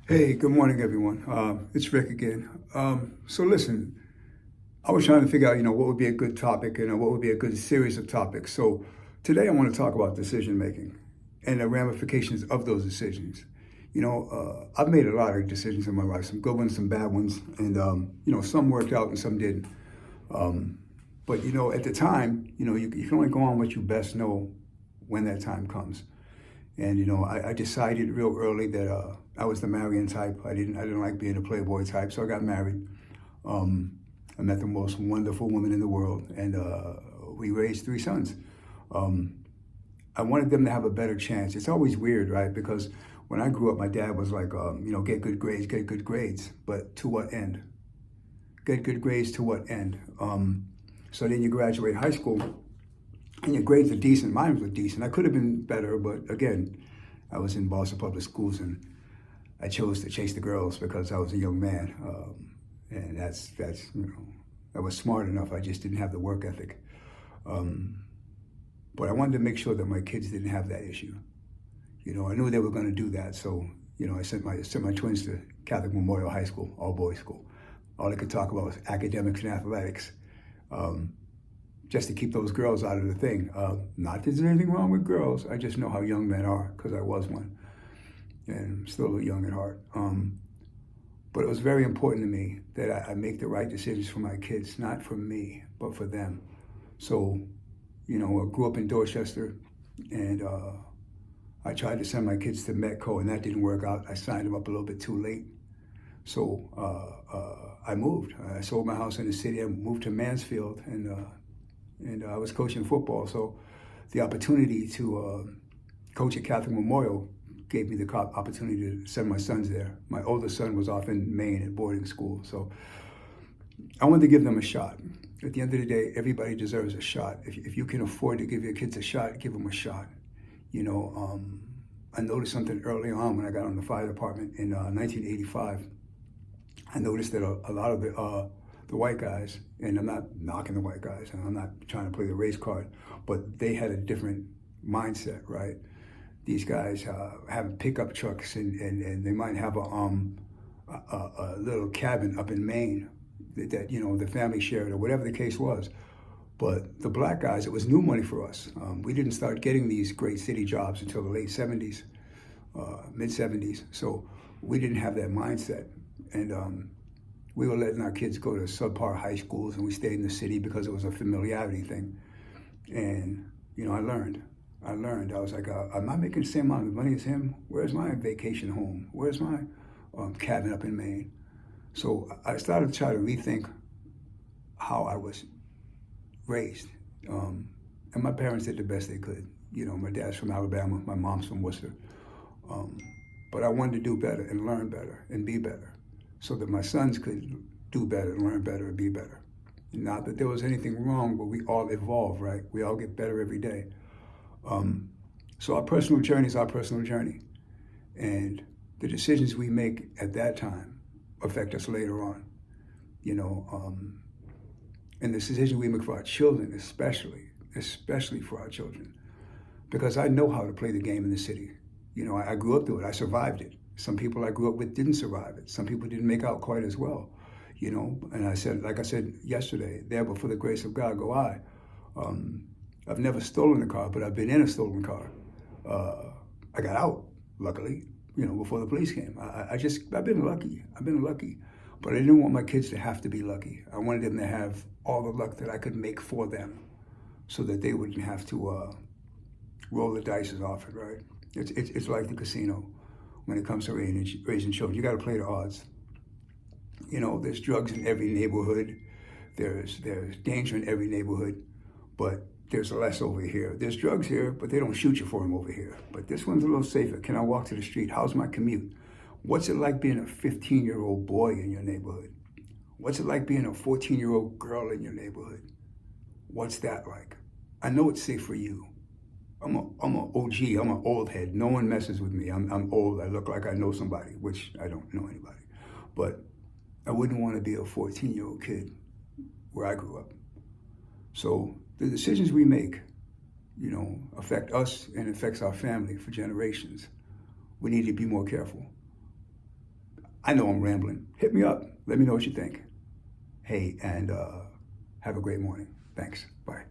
Hey, good morning, everyone. It's Rick again. So listen, I was trying to figure out, what would be a good topic and what would be a good series of topics. So today I want to talk about decision making and the ramifications of those decisions. I've made a lot of decisions in my life, some good ones, some bad ones, and some worked out and some didn't. But at the time, you can only go on what you best know when that time comes. And I decided real early that I was the marrying type. I didn't like being a playboy type, so I got married. Um, I met the most wonderful woman in the world, and we raised three sons. Um, I wanted them to have a better chance. It's always weird, right? Because when I grew up, my dad was like, get good grades, get good grades, but to what end? Get good grades to what end? So then you graduate high school, and your grades are decent. Mine were decent. I could have been better, but again, I was in Boston Public Schools, and I chose to chase the girls because I was a young man, and that's I was smart enough. I just didn't have the work ethic. Um, but I wanted to make sure that my kids didn't have that issue. I knew they were going to do that, so I sent my twins to Catholic Memorial High School, all boys school. All they could talk about was academics and athletics. Um, just to keep those girls out of the thing. Not that there's anything wrong with girls. I just know how young men are because I was one, and I'm still young at heart. But it was very important to me that I make the right decisions for my kids, not for me, but for them. So, I grew up in Dorchester, and I tried to send my kids to Metco, and that didn't work out. I signed them up a little bit too late. So I moved. I sold my house in the city. I moved to Mansfield, and I was coaching football. So the opportunity to coach at Catholic Memorial gave me the opportunity to send my sons there. My oldest son was off in Maine at boarding school. So I wanted to give them a shot. At the end of the day, everybody deserves a shot. If you can afford to give your kids a shot, give them a shot. I noticed something early on when I got on the fire department in 1985. I noticed that a lot of the white guys, and I'm not knocking the white guys, and I'm not trying to play the race card, but they had a different mindset, right? These guys have pickup trucks, and they might have a little cabin up in Maine that the family shared or whatever the case was. But the black guys, it was new money for us. We didn't start getting these great city jobs until the late 70s, mid 70s. So we didn't have that mindset. And we were letting our kids go to subpar high schools, and we stayed in the city because it was a familiarity thing. And I learned. I was like, I'm not making the same amount of money as him. Where's my vacation home? Where's my cabin up in Maine? So I started to try to rethink how I was raised. And my parents did the best they could. My dad's from Alabama, my mom's from Worcester. Um, but I wanted to do better and learn better and be better so that my sons could do better, learn better, and be better. Not that there was anything wrong, but we all evolve, right? We all get better every day. Um, so our personal journey is our personal journey. And the decisions we make at that time affect us later on. You know, um, and the decisions we make for our children, especially for our children, because I know how to play the game in the city. I grew up through it. I survived it. Some people I grew up with didn't survive it. Some people didn't make out quite as well. And I said, like I said yesterday, there but for the grace of God go I. Um, I've never stolen a car, but I've been in a stolen car. I got out, luckily, before the police came. I've been lucky. I've been lucky. But I didn't want my kids to have to be lucky. I wanted them to have all the luck that I could make for them so that they wouldn't have to roll the dice off it, right? It's like the casino when it comes to raising children. You got to play the odds. There's drugs in every neighborhood. There's danger in every neighborhood, but there's less over here. There's drugs here, but they don't shoot you for them over here. But this one's a little safer. Can I walk to the street? How's my commute? What's it like being a 15-year-old boy in your neighborhood? What's it like being a 14-year-old girl in your neighborhood? What's that like? I know it's safe for you. I'm a OG. I'm an old head. No one messes with me. I'm old. I look like I know somebody, which I don't know anybody. But I wouldn't want to be a 14-year-old kid where I grew up. So the decisions we make, affect us and affects our family for generations. We need to be more careful. I know I'm rambling. Hit me up. Let me know what you think. Hey, and have a great morning. Thanks. Bye.